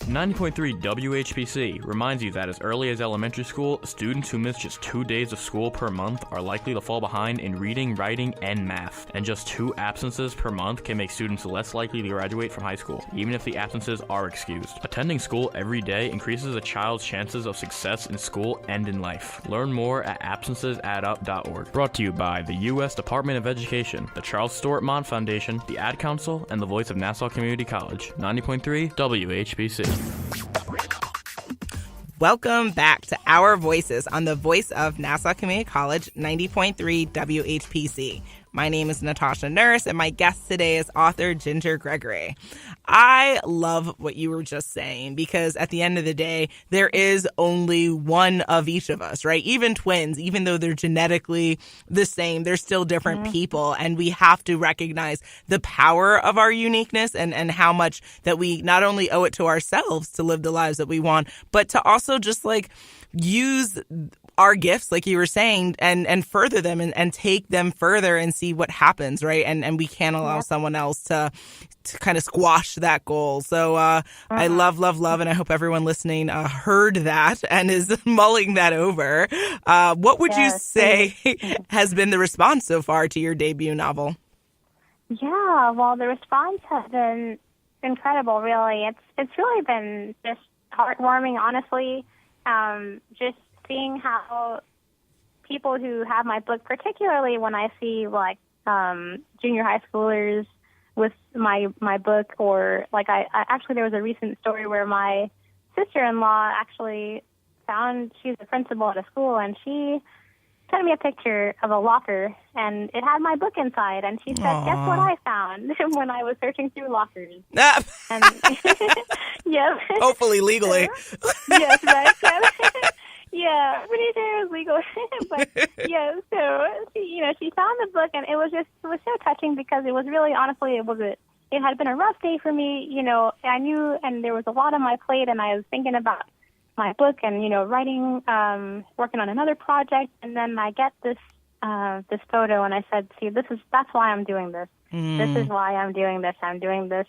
90.3 WHPC reminds you that as early as elementary school, students who miss just 2 days of school per month are likely to fall behind in reading, writing, and math. And just 2 absences per month can make students less likely to graduate from high school, even if the absences are excused. Attending school every day increases a child's chances of success in school and in life. Learn more at absencesaddup.org. Brought to you by the U.S. Department of Education, the Charles Stewart Mont Foundation, the Ad Council, and the Voice of Nassau Community College. 90.3 WHPC. Welcome back to Our Voices on the Voice of Nassau Community College, 90.3 WHPC. My name is Natasha Nurse, and my guest today is author Ginger Gregory. I love what you were just saying, because at the end of the day, there is only one of each of us, right? Even twins, even though they're genetically the same, they're still different people, and we have to recognize the power of our uniqueness and how much that we not only owe it to ourselves to live the lives that we want, but to also just like use our gifts, like you were saying, and further them and take them further and see what happens, right? And we can't allow someone else to kind of squash that goal. So I love, and I hope everyone listening heard that and is mulling that over. What would you say has been the response so far to your debut novel? Yeah, well, the response has been incredible, really. It's really been just heartwarming, honestly. Just seeing how people who have my book, particularly when I see like junior high schoolers with my book, or like I actually there was a recent story where my sister-in-law actually found, she's a principal at a school, and she sent me a picture of a locker, and it had my book inside, and she said, "Aww. Guess what I found when I was searching through lockers?" And yeah, hopefully legally. Yes, right. Yeah, pretty sure it was legal. But yeah, so she found the book, and it was so touching, because it was really, honestly, it had been a rough day for me. I knew, and there was a lot on my plate, and I was thinking about my book and writing, working on another project, and then I get this photo, and I said, "See, that's why I'm doing this. This is why I'm doing this. I'm doing this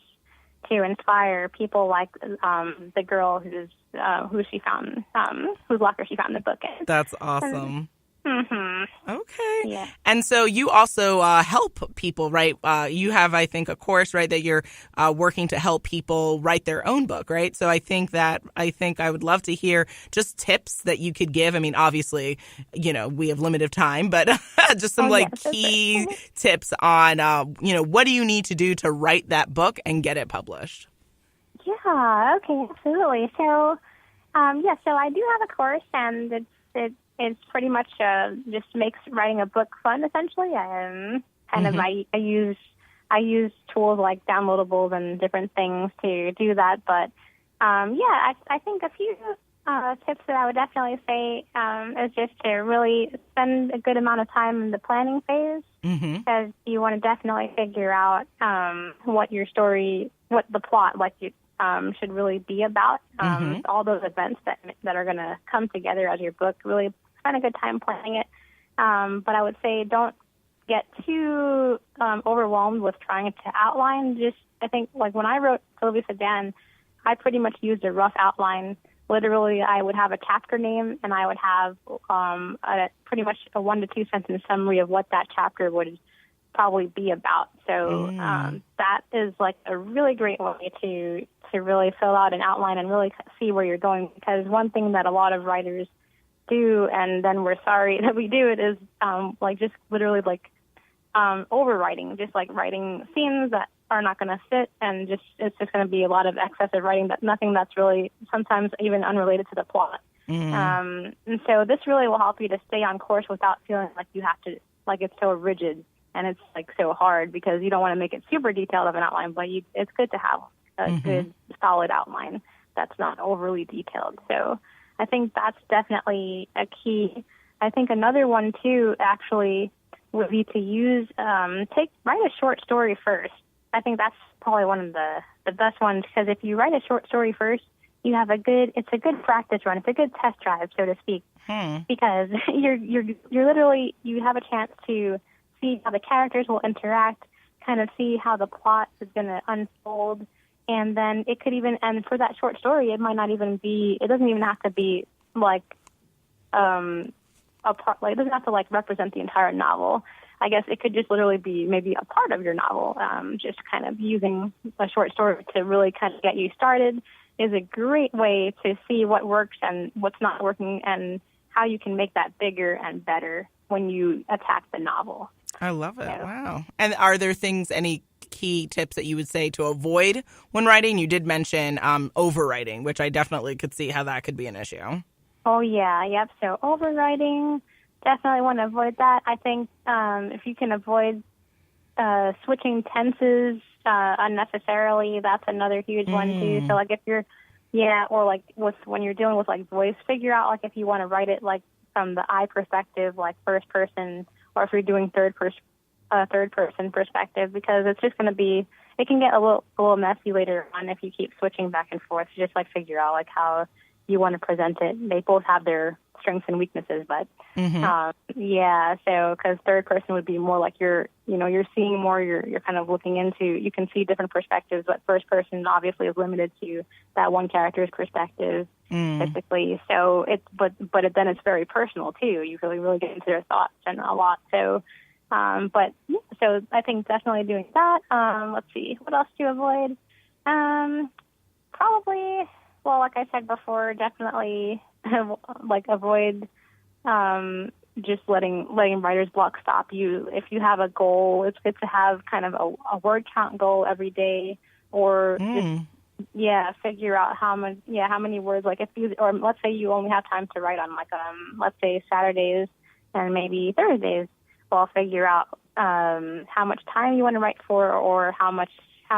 to inspire people like the girl who she found, whose locker she found the book in." That's awesome. Okay. Yeah. And so you also help people, right? You have, I think, a course, right, that you're working to help people write their own book, right? So I think I would love to hear just tips that you could give. I mean, obviously, we have limited time, but just some key tips on, what do you need to do to write that book and get it published? Yeah. Okay. Absolutely. So, so I do have a course, and it's pretty much just makes writing a book fun, essentially. I use tools like downloadables and different things to do that. But I think a few tips that I would definitely say is just to really spend a good amount of time in the planning phase, because you want to definitely figure out what your story, what the plot, should really be about. All those events that are going to come together as your book. Really spend a good time planning it. But I would say don't get too overwhelmed with trying to outline. I think when I wrote Sylvia Sedan, I pretty much used a rough outline. Literally, I would have a chapter name, and I would have pretty much a 1 to 2 sentence summary of what that chapter would probably be about. So that is a really great way to really fill out an outline and really see where you're going. Because one thing that a lot of writers do, and then we're sorry that we do it, is just literally overwriting, just writing scenes that are not going to fit, and it's just going to be a lot of excessive writing, nothing that's really sometimes even unrelated to the plot. And so this really will help you to stay on course without feeling like you have to, it's so rigid and it's so hard, because you don't want to make it super detailed of an outline, but it's good to have a good solid outline that's not overly detailed. So I think that's definitely a key. I think another one too actually would be to use write a short story first. I think that's probably one of the best ones, because if you write a short story first, you have it's a good practice run. It's a good test drive, so to speak, because you're literally, you have a chance to see how the characters will interact, kind of see how the plot is going to unfold, And then it could even, and for that short story, it doesn't even have to be like, a part, like, it doesn't have to like represent the entire novel. I guess it could just literally be maybe a part of your novel. Just kind of using a short story to really kind of get you started is a great way to see what works and what's not working and how you can make that bigger and better when you attack the novel. I love it. Wow. And are there any key tips that you would say to avoid when writing? You did mention overwriting, which I definitely could see how that could be an issue. Oh, yeah. Yep. So overwriting, definitely want to avoid that. I think if you can avoid switching tenses unnecessarily, that's another huge one, too. So, like, if you're, or, like, when you're dealing with, like, voice, figure out, like, if you want to write it, like, from the I perspective, like, first person, or if you're doing third person perspective, because it's just going to be, it can get a little messy later on if you keep switching back and forth. So just, like, figure out, like, how you want to present it. They both have their strengths and weaknesses, but so because third person would be more like you're seeing more, you're kind of looking into, you can see different perspectives, but first person obviously is limited to that one character's perspective typically. So then it's very personal too. You really get into their thoughts and a lot. So so I think definitely doing that. Let's see, what else to avoid? Probably, well, like I said before, definitely like avoid just letting writer's block stop you. If you have a goal, it's good to have kind of a word count goal every day, or just figure out how many words. Like or let's say you only have time to write on like let's say Saturdays and maybe Thursdays. Well, figure out how much time you want to write for, or how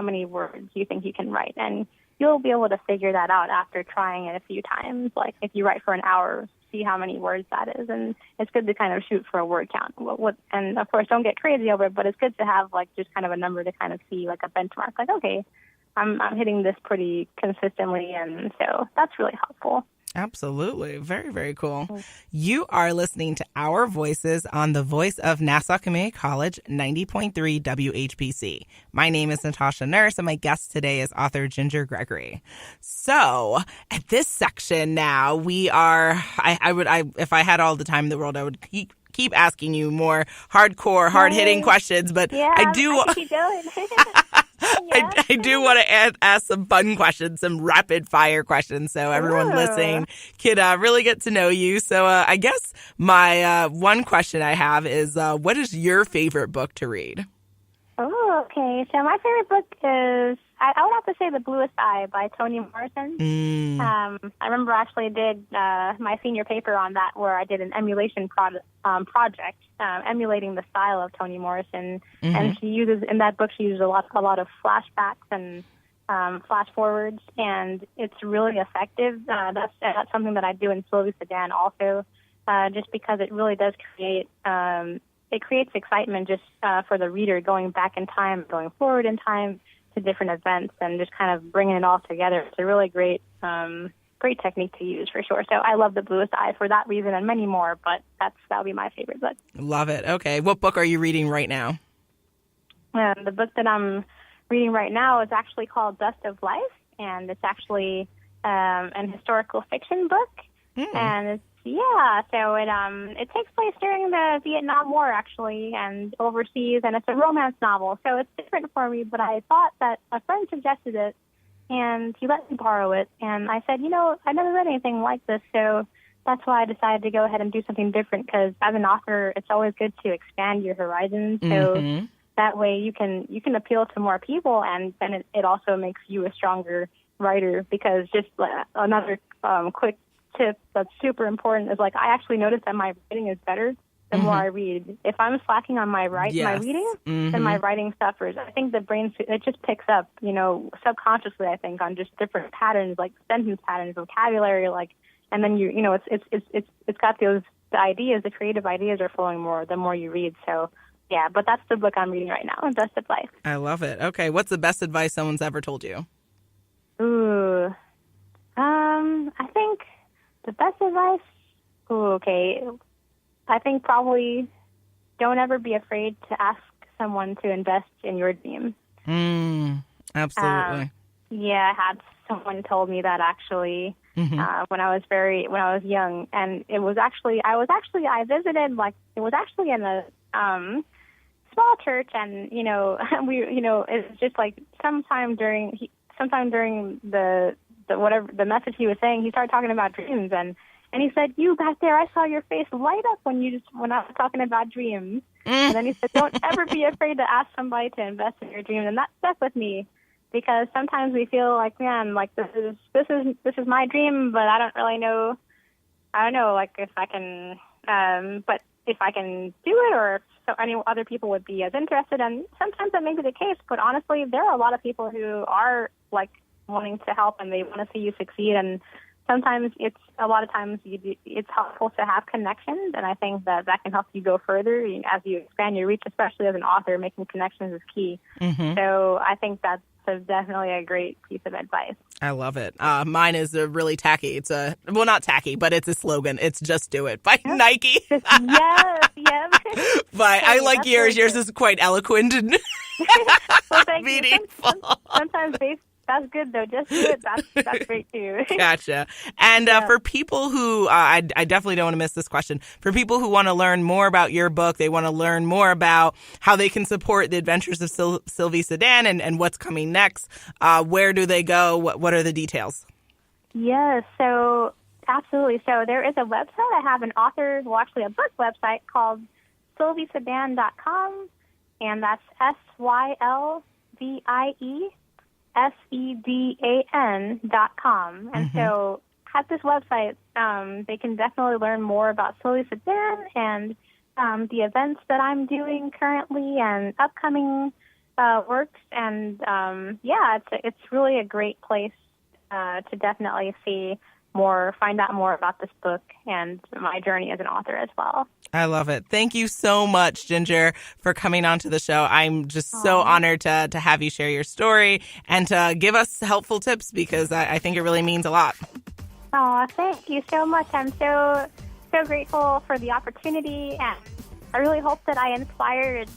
many words you think you can write, and you'll be able to figure that out after trying it a few times. Like if you write for an hour, see how many words that is, and it's good to kind of shoot for a word count. And of course, don't get crazy over it, but it's good to have like just kind of a number to kind of see like a benchmark. Like, okay, I'm hitting this pretty consistently, and so that's really helpful. Absolutely. Very, very cool. You are listening to Our Voices on the Voice of Nassau Community College, 90.3 WHPC. My name is Natasha Nurse, and my guest today is author Ginger Gregory. So at this section now, we are, if I had all the time in the world, I would keep asking you more hardcore, hard-hitting questions, but I do... keep going. I do want to ask some fun questions, some rapid-fire questions, so everyone listening can really get to know you. So I guess my one question I have is, what is your favorite book to read? Oh, okay. So my favorite book is, I would have to say The Bluest Eye by Toni Morrison. I remember I actually did my senior paper on that, where I did an emulation project, emulating the style of Toni Morrison. And in that book, she uses a lot of flashbacks and flash forwards, and it's really effective. That's something that I do in Sylvie Sedan also, just because it really does create it creates excitement just for the reader, going back in time, going forward in time to different events, and just kind of bringing it all together. It's a really great technique to use for sure. So I love The Bluest Eye for that reason and many more, but that would be my favorite book. Love it. Okay. What book are you reading right now? The book that I'm reading right now is actually called Dust of Life, and it's actually an historical fiction book. And it's, so it takes place during the Vietnam War, actually, and overseas, and it's a romance novel, so it's different for me, but I thought that a friend suggested it, and he let me borrow it, and I said, I never read anything like this, so that's why I decided to go ahead and do something different, because as an author, it's always good to expand your horizons, so that way you can appeal to more people, and then it also makes you a stronger writer, because just another quick tip that's super important is, like, I actually notice that my writing is better the more I read. If I'm slacking on my reading, then my writing suffers. I think the brain, it just picks up, subconsciously, I think, on just different patterns, like sentence patterns, vocabulary, like, and then it's got the ideas, the creative ideas are flowing more the more you read. So yeah, but that's the book I'm reading right now, Dust of Life. I love it. Okay, what's the best advice someone's ever told you? Ooh, I think the best advice, I think probably don't ever be afraid to ask someone to invest in your dream. Absolutely. Yeah, I had someone told me that actually when I was young, and I visited, like, it was actually in a small church, and it was just like sometime during the whatever the message he was saying, he started talking about dreams, and he said, "You back there, I saw your face light up when I was talking about dreams." And then he said, "Don't ever be afraid to ask somebody to invest in your dreams." And that stuck with me, because sometimes we feel like, man, like this is my dream, but I don't really know. I don't know, like, if I can, but if I can do it, or if any other people would be as interested. And sometimes that may be the case, but honestly, there are a lot of people who are, like, wanting to help, and they want to see you succeed. And sometimes it's helpful to have connections, and I think that can help you go further as you expand your reach, especially as an author. Making connections is key. So I think that's definitely a great piece of advice. I love it. Mine is really tacky. It's not tacky, but it's a slogan. It's "Just Do It" by Nike. Yes. But I like yours. Yours is quite eloquent and well, meaningful. Sometimes that's good, though. Just do it. That's great, too. Gotcha. And for people who, I definitely don't want to miss this question. For people who want to learn more about your book, they want to learn more about how they can support the adventures of Sylvie Sedan and what's coming next, where do they go? What are the details? Yes, so absolutely. So there is a website. I have a book website called sylviesedan.com, and that's SYLVIESEDAN.com. And so at this website, they can definitely learn more about Sylvie Sedan and the events that I'm doing currently and upcoming works. And it's really a great place to definitely find out more about this book and my journey as an author as well. I love it. Thank you so much, Ginger, for coming onto the show. I'm just so honored to have you share your story and to give us helpful tips, because I think it really means a lot. Oh, thank you so much. I'm so grateful for the opportunity, and I really hope that I inspired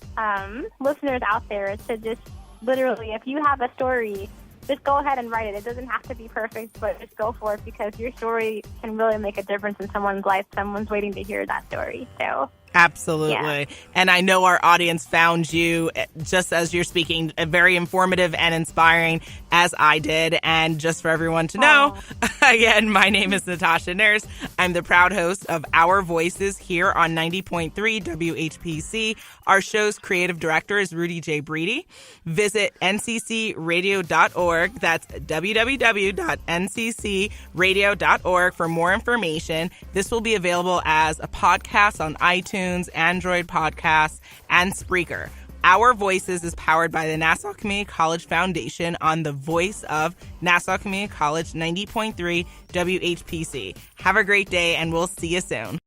listeners out there to just literally, if you have a story, just go ahead and write it. It doesn't have to be perfect, but just go for it, because your story can really make a difference in someone's life. Someone's waiting to hear that story. So Absolutely. Yeah. And I know our audience found you, just as you're speaking, very informative and inspiring, as I did. And just for everyone to know, again, my name is Natasha Nurse. I'm the proud host of Our Voices here on 90.3 WHPC. Our show's creative director is Rudy J. Breedy. Visit nccradio.org. That's www.nccradio.org for more information. This will be available as a podcast on iTunes, Android Podcasts, and Spreaker. Our Voices is powered by the Nassau Community College Foundation on the voice of Nassau Community College 90.3 WHPC. Have a great day, and we'll see you soon.